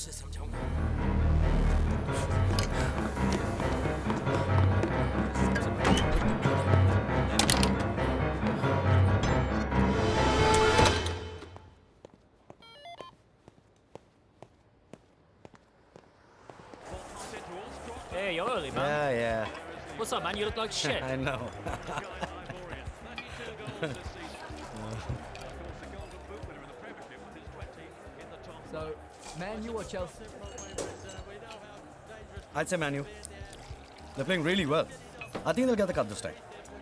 उसे समझाऊंगा। Hey, you're early, man. Yeah. What's up, man? You look like shit. I know. So, Man U or Chelsea? I'd say Man U. They're playing really well. I think they'll get the cup this time.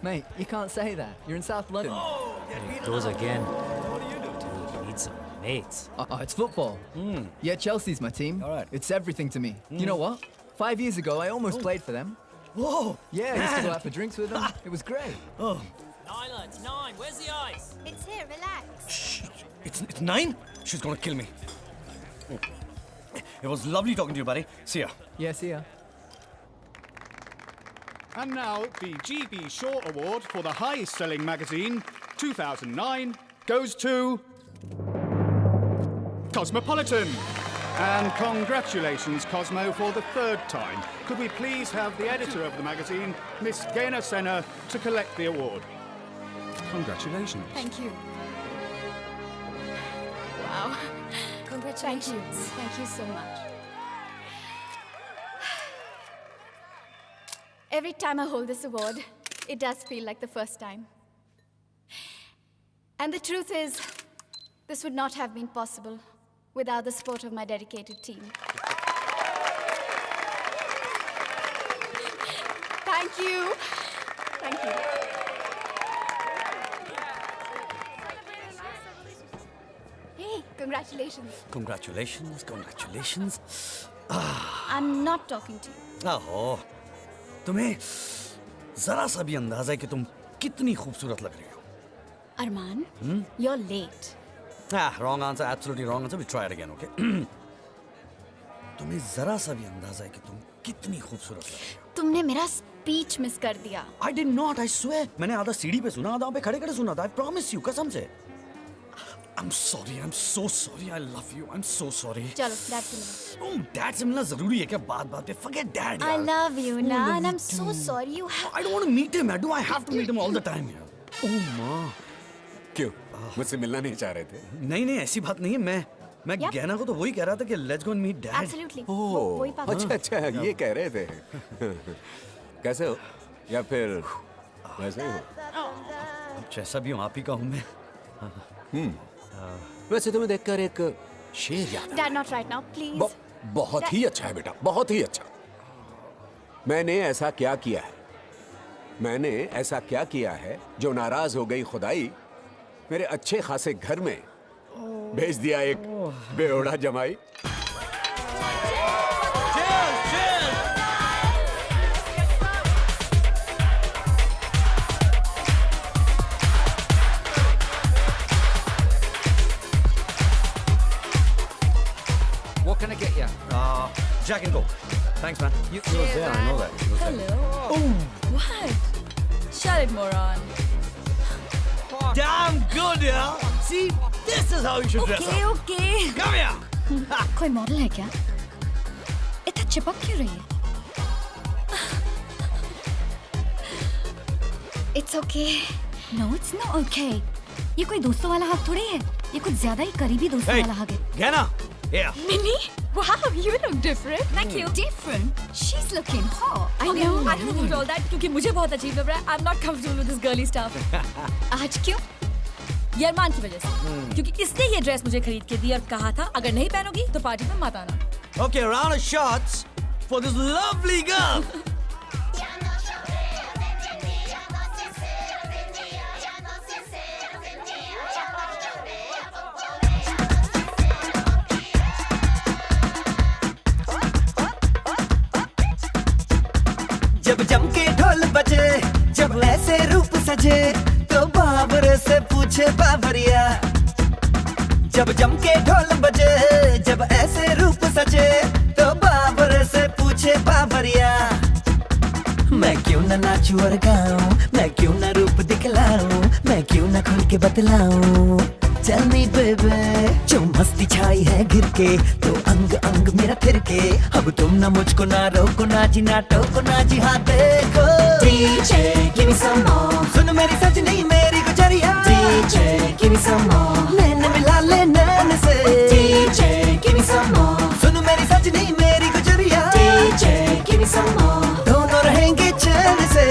Mate, you can't say that. You're in South London. He goes again. Dude, he needs some mates. Oh, it's football. Yeah, Chelsea's my team. All right. It's everything to me. You know what? 5 years ago, I almost played for them. Whoa! Yeah, I used to go out for drinks with them. It was great. Oh, 9, lads, 9. Where's the ice? It's here, relax. shh. It's 9? She's gonna kill me. It was lovely talking to you, buddy. See ya. Yeah, see ya. And now, the GB Shaw Award for the highest selling magazine 2009 goes to Cosmopolitan. And congratulations, Cosmo, for the third time. Could we please have the editor of the magazine, Miss Gaina Senna, to collect the award? Congratulations. Thank you. Wow. Congratulations. Thank you so much. Every time I hold this award, it does feel like the first time. And the truth is, this would not have been possible without the support of my dedicated team. Thank you. Thank you. Hey, congratulations. Congratulations. I'm not talking to you. आहो, तुम्हें जरा सा भी अंदाजा है कि तुम कितनी खूबसूरत लग रही हो. Arman, you're late. Wrong answer, absolutely wrong answer. We try it again, okay? तुम्हें जरा सा भी अंदाजा है कि तुम कितनी खूबसूरत लग रही हो. तुमने मेरा स्पीच मिस कर दिया. I did not, I swear. मैंने आधा सीढ़ी पे सुना, आधा पे खड़े-खड़े सुना था. I promise you, कसम से. I'm sorry, I'm so sorry. I love you. I'm so sorry. चलो, dad से मिलो. Dad से मिलना जरूरी है क्या बात-बात पे? Forget dad. I यार. love you, I na, love and you I'm so too. sorry you have. I don't want to meet him. Do I have to meet him all the time? यार? Oh माँ. क्यों मुझसे मिलना नहीं चाह रहे थे? नहीं ऐसी बात नहीं है. मैं Yep. गैना को तो वही कह रहा था कि let's go and meet dad. Absolutely. ओह, वही पागल. अच्छा ये कह रहे थे. कैसे हो? या फिर वैसे ही हो? जैसा भी हूँ आप ही का हूँ मैं. वैसे तुम्हें देखकर एक शेर याद Dad, not right now, please. बहुत ही अच्छा है बेटा, बहुत ही अच्छा. मैंने ऐसा क्या किया है जो नाराज हो गई खुदाई मेरे अच्छे खासे घर में भेज दिया एक बेओड़ा जमाई. What can I get you? Jack and Coke. Thanks, man. You He was there, I know that. He was there. Hello. What? Shut it, moron. Damn good, yeah. See, this is how you should dress Okay, up. okay. Come here. कोई model है क्या? इतना चिपक क्यों रही है? It's okay. No, it's not okay. ये कोई दोस्तों वाला हक थोड़ी है. ये कुछ ज्यादा ही करीबी दोस्तों Hey, वाला हक है. Gaina. Yeah. Minnie? Wow, you look different. Thank you. Different? She's looking hot. I know. I don't know about all that क्योंकि मुझे बहुत अजीब लग रहा है. I'm not comfortable with this girly stuff. आज क्यों? ये अरमान की वजह से. क्योंकि इसने ये ड्रेस मुझे खरीद के दी और कहा था अगर नहीं पहनोगी तो पार्टी में मत आना. Okay, round of shots for this lovely girl. जब जम के ढोल बजे, जब ऐसे रूप सजे, तो बाबर से पूछे बाबरिया. जब जम के ढोल बजे, जब ऐसे रूप सजे, तो बाबर से पूछे बाबरिया. मैं क्यों ना नाचूं और गाऊं, मैं क्यों ना रूप दिखलाऊं, मैं क्यों ना खुल के बतलाऊं. टेल मी बेबी, जो मस्ती छाई है घिर के, तो अंग अंग मेरा थिर के, अब तुम ना मुझको ना रोको ना जी ना टोको ना जी, हाँ देखो डीजे गिव मी सम मोर, सुन मेरी सजनी मेरी गुजरिया, डीजे गिव मी सम मोर, नैन मिला ले नैन से, डीजे गिव मी सम मोर, सुन मेरी सजनी मेरी गुजरिया, डीजे गिव मी सम मोर, दोनों रहेंगे चैन से।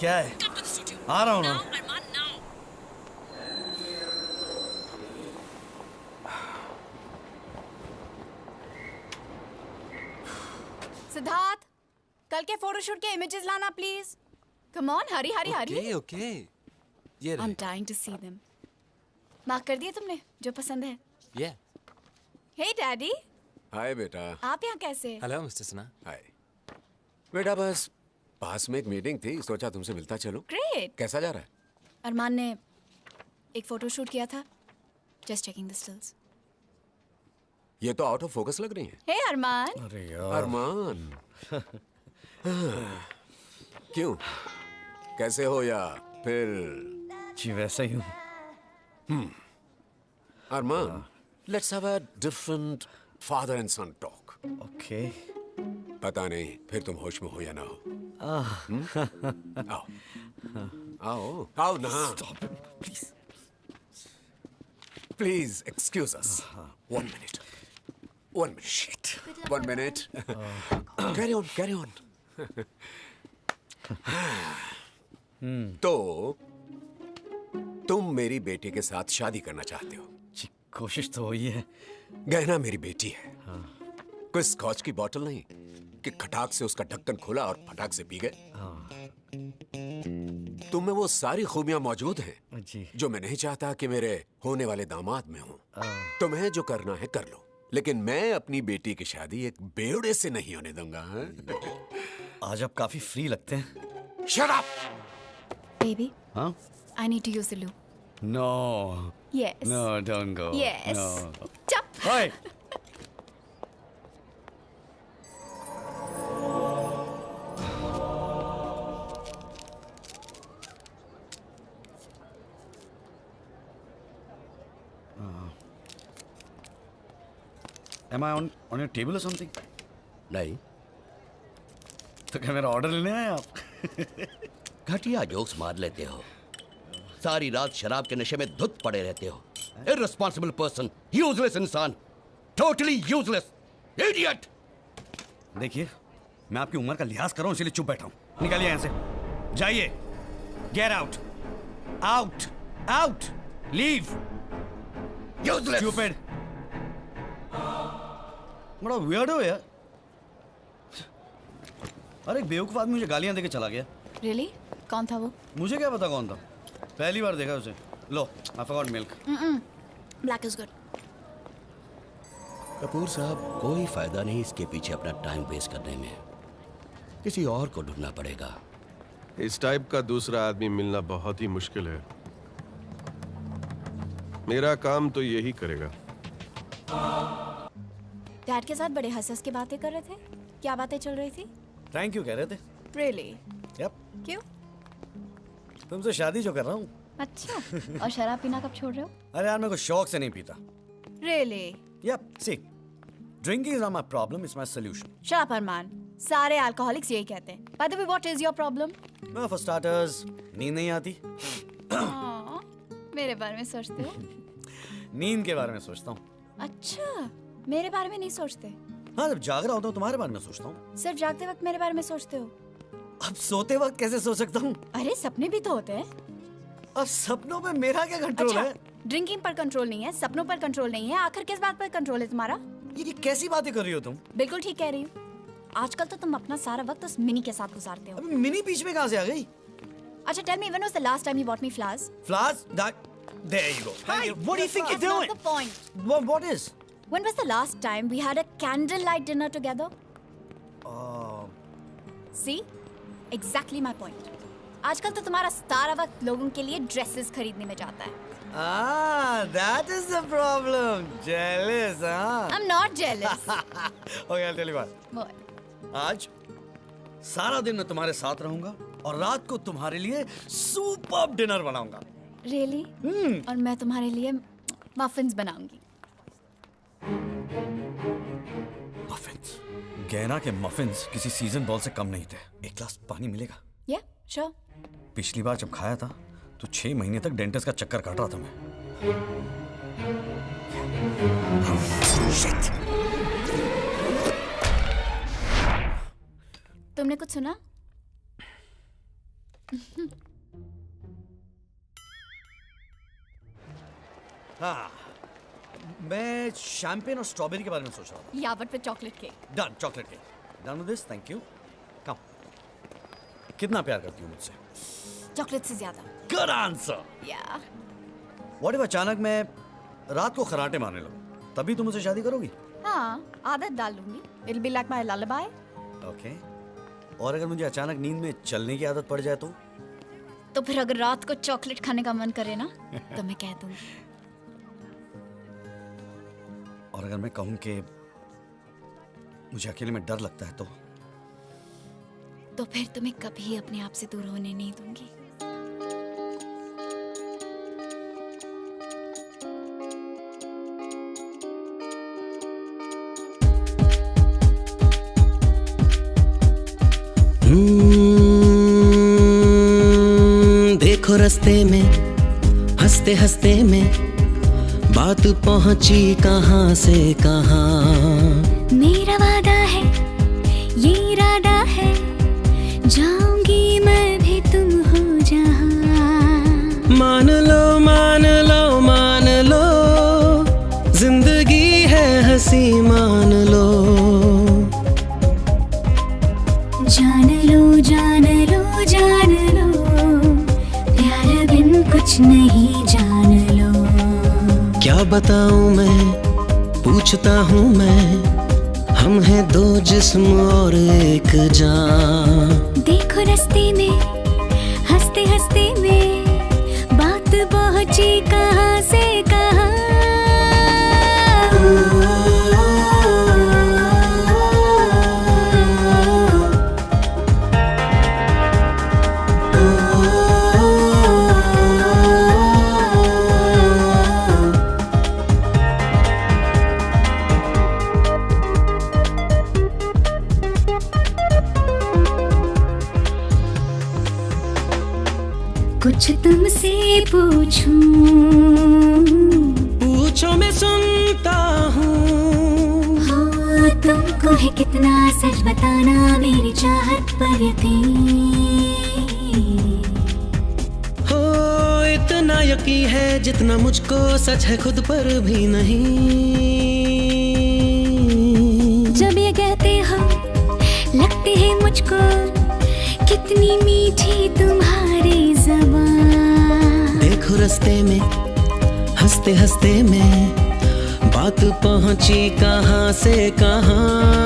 क्या है? आ रहा हूँ ना। सिद्धार्थ, कल के फोटोशूट के इमेजेस लाना please. Come on, hurry hurry hurry. Okay. ये I am dying to see them. Mark कर दिया तुमने जो पसंद है? Yeah. हे डैडी। हाय बेटा। आप यहाँ कैसे? Hello mister Sinha. हाय बेटा, बस पास में एक मीटिंग थी, सोचा तुमसे मिलता चलो। ग्रेट। कैसा जा रहा है? अरमान ने एक फोटो शूट किया था, जस्ट चेकिंग द स्टिल्स। ये तो आउट ऑफ फोकस लग रही है। हे अरमान। अरे यार अरमान क्यों, कैसे हो या फिर? जी वैसा ही हूँ। Arman, let's have a different father and son talk. Okay. पता नहीं फिर तुम होश में हो या ना हो। आओ आओ आओ ना। Please please excuse us. 1 minute, 1 minute, shit, 1 minute. Carry on, carry on. तो तुम मेरी बेटी के साथ शादी करना चाहते हो? जी कोशिश तो हुई है। गहना मेरी बेटी है। कोई स्कॉच की बोतल नहीं कि खटाक से उसका ढक्कन खोला और फटाक से पी गए। तुम में वो सारी खूबियां मौजूद हैं जी। जो मैं नहीं चाहता कि मेरे होने वाले दामाद में हो। तुम्हें जो करना है कर लो, लेकिन मैं अपनी बेटी की शादी एक बेवड़े से नहीं होने दूंगा। आज आप काफी फ्री लगते हैं। Shut up! Baby, हाँ? I need to use the loo. No. Yes. No, don't go. Yes. No. Chup. Oi! Am I on your table or something? नहीं। तो क्या मेरा ऑर्डर लेने आए आप? घटिया जोक्स मार लेते हो, सारी रात शराब के नशे में धुत पड़े रहते हो। इररिस्पॉन्सिबल पर्सन, यूजलेस इंसान, टोटली यूजलेस, इडियट। देखिए, मैं आपकी उम्र का लिहाज कर रहा हूं, इसलिए चुप बैठा हूं। निकालिए यहां से, जाइए। Get out, out, out, leave. Useless, stupid. बड़ा वियर्ड हो यार। अरे एक बेवकूफ आदमी मुझे गालियां देके चला गया। Really? कौन था वो? मुझे क्या पता कौन था। पहली बार देखा उसे। लो, I forgot milk. Black is good. Kapoor साहब, कोई फायदा नहीं इसके पीछे अपना टाइम वेस्ट करने में। किसी और को ढूंढना पड़ेगा। इस टाइप का दूसरा आदमी मिलना बहुत ही मुश्किल है। मेरा काम तो यही करेगा। डैड के साथ बड़े हंस के बातें कर रहे थे। क्या बातें चल रही थी? थैंक यू कह रहे थे। Really? यप। क्यों? तुमसे शादी जो कर रहा हूँ। अच्छा। और शराब पीना कब छोड़ रहे हो? अरे यार, मैं कुछ शौक से नहीं पीता। Really? Yep. See, drinking is not my problem. It's my solution. Shut up, अरमान। सारे अल्कोहलिक्स यही कहते हैं। By the way, what is your problem? Well, for starters, नींद नहीं आती। मेरे बारे में सोचते हो? नींद के बारे में सोचता हूँ। अच्छा, मेरे बारे में नहीं सोचते? हाँ, जब जाग रहा होता हूँ तुम्हारे बारे में सोचता हूँ। सिर्फ जागते वक्त मेरे बारे में सोचते हो? अब सोते वक्त कैसे सो सकता हूँ? अरे सपने भी तो होते हैं। अब सपनों में मेरा क्या कंट्रोल है? ड्रिंकिंग पर कंट्रोल नहीं है, सपनों पर कंट्रोल नहीं है, आखिर किस बात पर कंट्रोल है तुम्हारा? ये कैसी बातें कर रही हो तुम? बिल्कुल ठीक कह रही हो। आजकल तो तुम अपना सारा वक्त उस मिनी के साथ गुजारते हो। अबे मिनी बीच में कहाँ से आ गई? अच्छा, tell me, when was the last time you bought me flowers? Flowers? There you go. Hi, what do you think you're doing? That's not the point. What is? When was the last time we had a candlelight dinner together? See? Exactly my point. आजकल तो तुम्हारा सारा वक्त लोगों के लिए dresses खरीदने में जाता है। That is the problem. Jealous, huh? I'm not jealous. Okay, I'll tell you what. What? आज सारा दिन मैं तुम्हारे साथ रहूंगा और रात को तुम्हारे लिए सुपर्ब डिनर बनाऊंगा। Really? और मैं तुम्हारे लिए मफिन्स बनाऊंगी। मफिन्स? गैना के मफिन्स किसी सीजन बॉल से कम नहीं थे। एक ग्लास पानी मिलेगा? Yeah, sure. पिछली बार जब खाया था तो 6 महीने तक डेंटिस्ट का चक्कर काट रहा था मैं। Shit. तुमने कुछ सुना? हाँ, मैं शैंपेन और स्ट्रॉबेरी के बारे में सोच रहा था। Yeah, but with chocolate cake. Done, chocolate cake. Done with this, thank you. Come. कितना प्यार करती हो मुझसे? चॉकलेट से ज्यादा। Good answer. Yeah. What if अचानक मैं रात को खराटे मारने लगूं? तभी तुम मुझसे शादी करोगी? हाँ, आदत डाल लूंगी। It'll be like my lullaby. Okay. और अगर मुझे अचानक नींद में चलने की आदत पड़ जाए तो? तो फिर अगर रात को चॉकलेट खाने का मन करे ना, तो मैं कह दूंगी। और अगर मैं कहूं कि मुझे अकेले में डर लगता है तो फिर तुम्हें कभी अपने आप से दूर होने नहीं दूंगी। देखो रास्ते में हंसते हंसते में बात पहुंची कहां से कहां। मेरा वादा है, ये इरादा है, जाऊंगी मैं भी तुम हो जहां। मान लो मान लो मान लो, जिंदगी है हंसी मान लो। जान लो जान लो जान लो, प्यार बिन कुछ नहीं जान लो। क्या बताऊं मैं, पूछता हूँ मैं, हम हैं दो जिस्म और एक जान। देखो रास्ते में हंसते हंसते में बात पहुंची कहां से कहां। कुछ तुमसे पूछूं? पूछो मैं सुनता हूँ। हाँ, तुमको है कितना सच बताना मेरी चाहत पर यकीन। हो इतना यकीन है जितना मुझको सच है खुद पर भी नहीं। जब ये कहते हो लगते हैं मुझको कितनी मीठी तुम्हारी ज़बान। देखो रास्ते में हंसते हंसते में बात पहुंची कहां से कहां।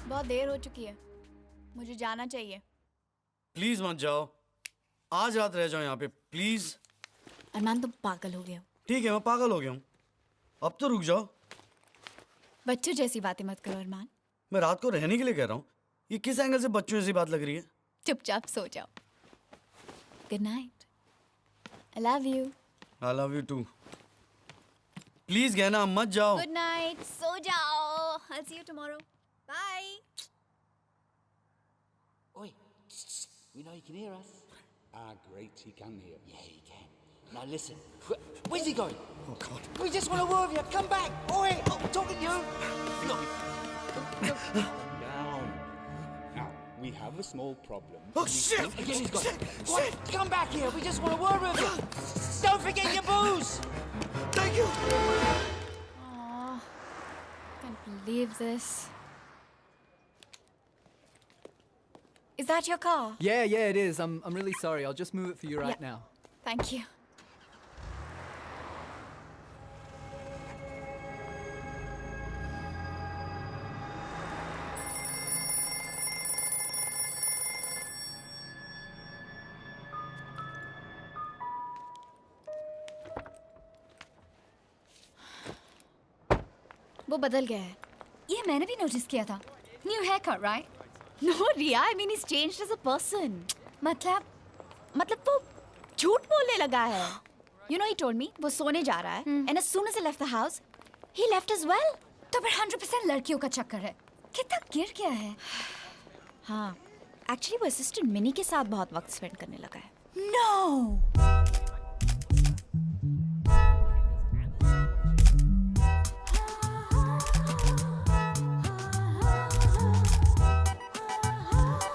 बहुत देर हो चुकी है, मुझे जाना चाहिए। प्लीज मत जाओ, आज रात रह जाओ यहाँ पे प्लीज। अरमान तुम पागल हो गए हो। ठीक है मैं पागल हो गया हूँ, अब तो रुक जाओ। बच्चों जैसी बातें मत करो अरमान। मैं रात को रहने के लिए कह रहा हूँ, ये किस एंगल से बच्चों जैसी बात लग रही है? चुपचाप सो जाओ। Good night. I love you. I love you too. Please गहना मत जाओ। गुड नाइट, सो जाओ। I see you tomorrow. Bye. Oi, we know you can hear us. Great, he can hear. Yeah, you can. Now listen. Where's he going? Oh God. We just want a word with you. Come back. Oi, I'm talking to you. Down. Now, we have a small problem. Oh shit! Again, he's gone. What? Come back here. We just want a word with you. Don't forget your booze. Thank you. Oh, can't believe this. Is that your car? Yeah, it is. I'm really sorry. I'll just move it for you right now. Thank you. वो बदल गया है। ये मैंने भी notice किया था। New haircut, right? No, Riya, I mean he's changed as a person. मतलब वो झूठ बोलने लगा है। You know, he told me वो सोने जा रहा है and as soon as he left the house, he left as well. तो फिर 100% लड़कियों का चक्कर है। कितना गिर गया है। हाँ, actually वो असिस्टेंट मिनी के साथ बहुत वक्त स्पेंड करने लगा है। No!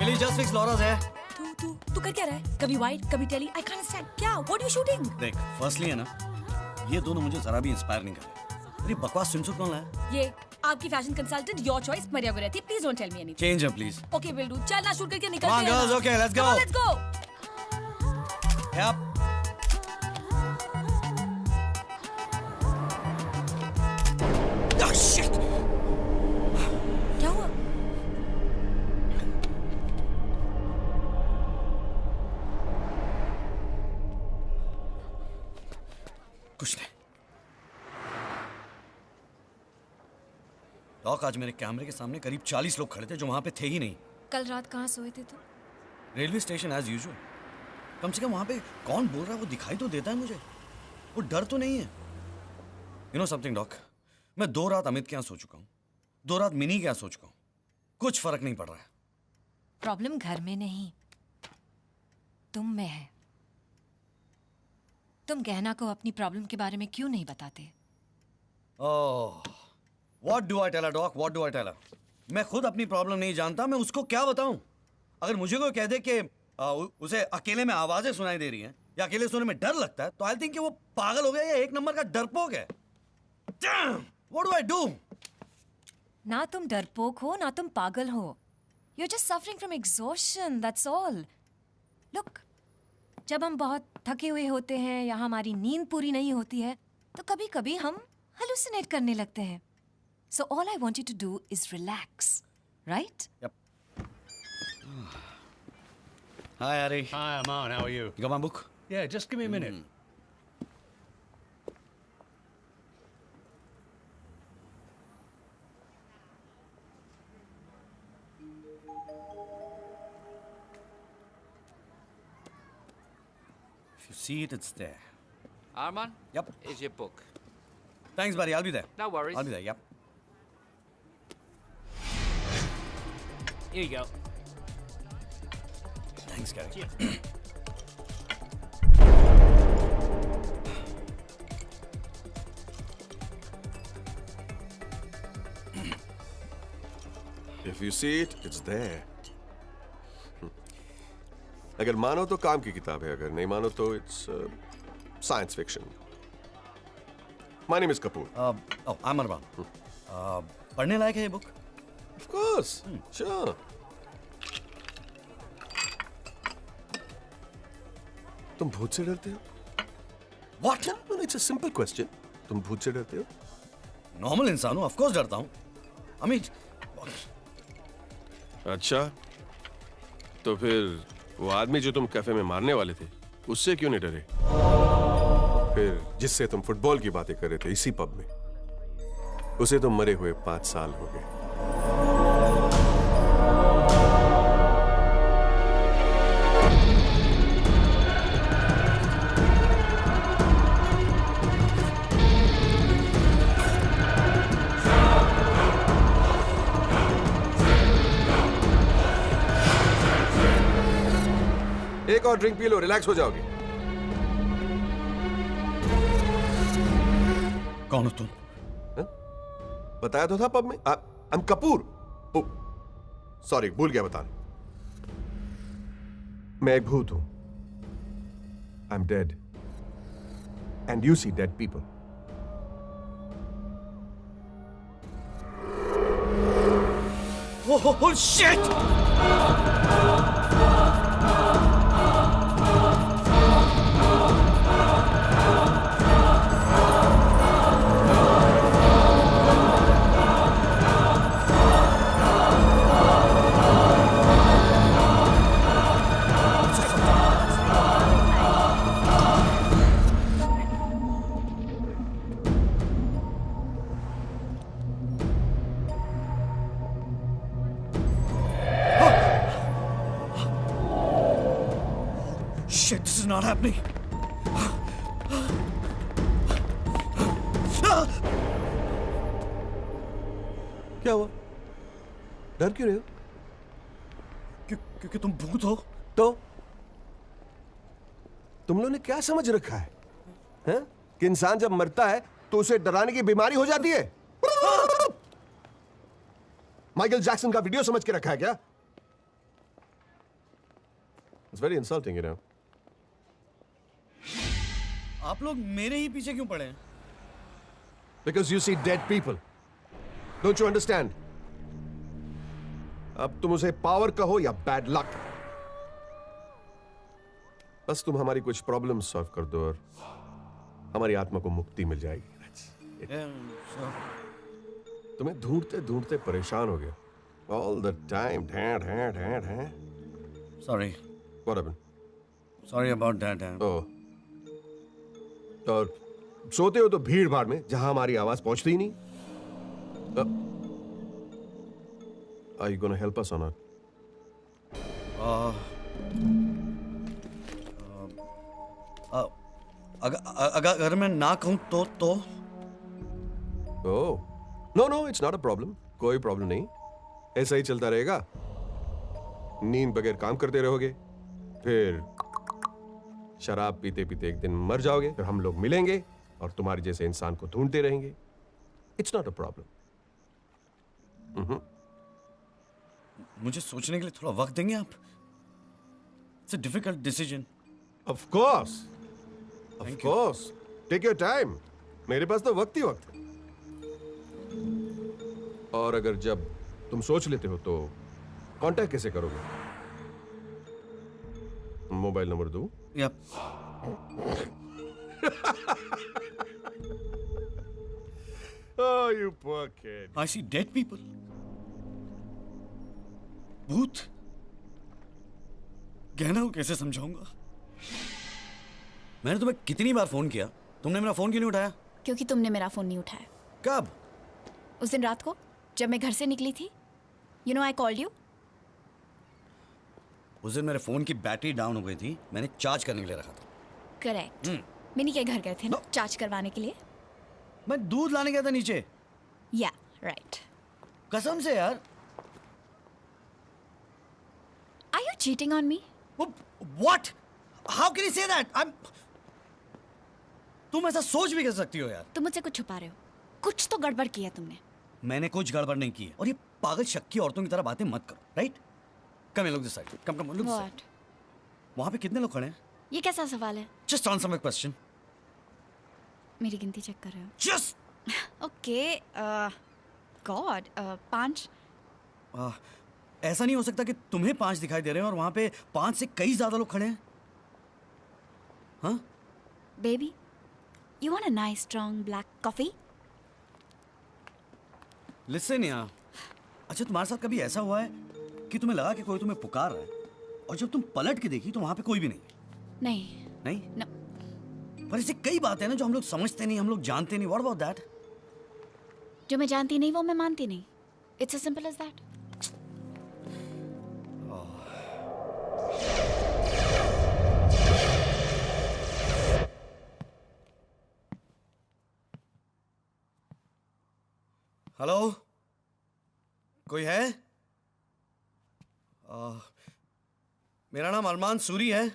Billy, just fix Laura's hair. तू कर क्या रहा है? कभी वाइट, कभी टेली। I can't understand. क्या? What are you shooting? देख, फर्स्टली है ना, ये दोनों मुझे जरा भी इंस्पायर नहीं कर रहे। अरे बकवास स्विमसूट कौन लाया? ये आपकी fashion consultant, your choice, Maria गुरैती। Please don't tell me anything. Change है प्लीज। Okay will do. चल ना शूट करके निकलते Come on, हैं। girls, okay, let's go. Come on, let's go. Yep. Oh shit. क्या हुआ? कुछ नहीं। डॉक, आज मेरे कैमरे के सामने करीब 40 लोग खड़े थे जो वहां पे थे ही नहीं। कल रात कहाँ सोए थे तुम? Railway station as usual. कम से कम वहां पे कौन बोल रहा है वो दिखाई तो देता है मुझे, वो डर तो नहीं है। यू नो समथिंग डॉक, मैं 2 रात अमित के यहाँ सो चुका हूँ, 2 रात मिनी के यहाँ सो चुका हूँ, कुछ फर्क नहीं पड़ रहा है। प्रॉब्लम घर में नहीं, तुम में है। तुम गहना को अपनी प्रॉब्लम के बारे में क्यों नहीं बताते? Oh, what do I tell her doc, what do I tell her? मैं खुद अपनी प्रॉब्लम नहीं जानता, मैं उसको क्या बताऊं? अगर मुझे कोई कह दे कि उसे अकेले में आवाजें सुनाई दे रही हैं या अकेले सोने में डर लगता है, तो आई थिंक कि वो पागल हो गया या 1 नंबर का डरपोक है। Damn! What do I do? ना तुम डरपोक हो ना तुम पागल हो। You're just suffering from exhaustion, that's all. Look, जब हम बहुत थके हुए होते हैं या हमारी नींद पूरी नहीं होती है, तो कभी-कभी हम hallucinate करने लगते हैं। So all I want you to do is relax, right? Yep. Hi, Ari. Hi, Aman. How are you? You got my book? Yeah, just give me a minute. If you see it, it's there. Arman? Yep. Here's your book. Thanks, buddy. I'll be there. No worries. I'll be there, yep. Here you go. Thanks, Gary. Cheers. If you see it, it's there. अगर मानो तो काम की किताब है, अगर नहीं मानो तो it's science fiction. My name is Kapoor. Oh, I'm Arman. पढ़ने लायक है ये बुक? Of course. Sure. तुम भूत से डरते हो? What? No, it's a simple question. तुम भूत से डरते हो? नॉर्मल इंसान हूँ, ऑफ कोर्स डरता हूँ। I mean, अच्छा, तो फिर वो आदमी जो तुम कैफे में मारने वाले थे, उससे क्यों नहीं डरे? फिर जिससे तुम फुटबॉल की बातें कर रहे थे इसी पब में, उसे तो मरे हुए 5 साल हो गए। एक और ड्रिंक पी लो, रिलैक्स हो जाओगे। कौन हो तुम? बताया तो था पब में। I'm कपूर। सॉरी, भूल गया बताना। मैं एक भूत हूं। I'm dead. And you see dead people. Oh shit! Shit, this is not happening. क्या हुआ? डर क्यों रहे हो? क्योंकि तुम भूत हो। तो तुम लोगों ने क्या समझ रखा है? हैं? कि इंसान जब मरता है तो उसे डराने की बीमारी हो जाती है? माइकल जैक्सन का वीडियो समझ के रखा है क्या? It's very insulting, you know. आप लोग मेरे ही पीछे क्यों पड़े हैं? Because you see dead people. Don't you understand? अब तुम उसे पावर कहो या बैड लक, बस तुम हमारी कुछ प्रॉब्लम सॉल्व कर दो और हमारी आत्मा को मुक्ति मिल जाएगी। तुम्हें ढूंढते ढूंढते परेशान हो गया। All the time. Sorry. What happened? Sorry about that. Oh. और सोते हो तो भीड़ भाड़ में जहां हमारी आवाज पहुंचती ही नहीं। Are you gonna help us or not? अगर मैं ना कहूं तो Oh. No, it's not a problem. कोई प्रॉब्लम नहीं, ऐसा ही चलता रहेगा। नींद बगैर काम करते रहोगे, फिर शराब पीते पीते एक दिन मर जाओगे, फिर हम लोग मिलेंगे और तुम्हारे जैसे इंसान को ढूंढते रहेंगे। It's not a problem. मुझे सोचने के लिए थोड़ा वक्त देंगे आप? It's a difficult decision. Of course, take your time. मेरे पास तो वक्त ही वक्त है। और अगर जब तुम सोच लेते हो तो कांटेक्ट कैसे करोगे? मोबाइल नंबर दूं? Yep. Oh, you poor kid. I see dead people. भूत? गहना को कैसे समझाऊंगा? मैंने तुम्हें कितनी बार फोन किया, तुमने मेरा फोन क्यों नहीं उठाया? क्योंकि तुमने मेरा फोन नहीं उठाया। कब? उस दिन रात को जब मैं घर से निकली थी। You know I called you. उस दिन मेरे फोन की बैटरी डाउन हो गई थी, मैंने चार्ज करने के लिए रखा था। करेक्ट। मिनी के घर गए थे ना चार्ज करवाने के लिए। मैं दूध लाने गया था नीचे। या राइट। कसम से यार। Are you cheating on me? What? How can you say that? तुम ऐसा सोच भी कर सकती हो यार। तुम मुझसे कुछ छुपा रहे हो। कुछ तो गड़बड़ किया तुमने। मैंने कुछ गड़बड़ नहीं की है। और ये पागल शक की औरतों की तरह बातें मत करो, right? Come look this side, come look this side. What? वहां पे कितने लोग खड़े हैं? ये कैसा सवाल है? Just answer my question. मेरी गिनती चेक कर रहे हो? Just okay, God, 5। ऐसा नहीं हो सकता कि तुम्हें 5 दिखाई दे रहे हैं और वहां पे 5 से कई ज्यादा लोग खड़े हैं। हाँ? Baby, you want a nice strong black coffee? Listen यार, अच्छा तुम्हारे साथ कभी ऐसा हुआ है कि तुम्हें लगा कि कोई तुम्हें पुकार रहा है और जब तुम पलट के देखी तो वहां पे कोई भी नहीं? नहीं। नहीं? No. पर ऐसी कई बातें हैं ना जो हम लोग समझते नहीं, हम लोग जानते नहीं। What about that? जो मैं जानती नहीं वो मैं मानती नहीं। It's as simple as that. Hello, कोई है? मेरा नाम अरमान सूरी है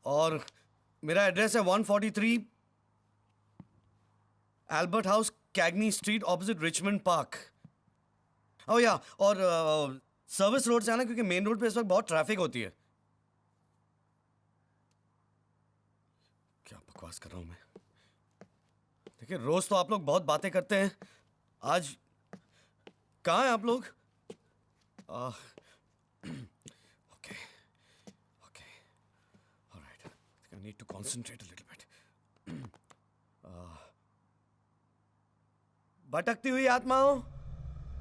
और मेरा एड्रेस है 143 Albert house, Cagney street, opposite Richmond park. Oh yeah, और सर्विस रोड से आना क्योंकि मेन रोड पे इस वक्त बहुत ट्रैफिक होती है। क्या बकवास कर रहा हूं मैं? देखिए, रोज तो आप लोग बहुत बातें करते हैं, आज कहाँ हैं आप लोग? Okay, all right. I think I need to concentrate a little bit. भटकती हुई आत्माओं,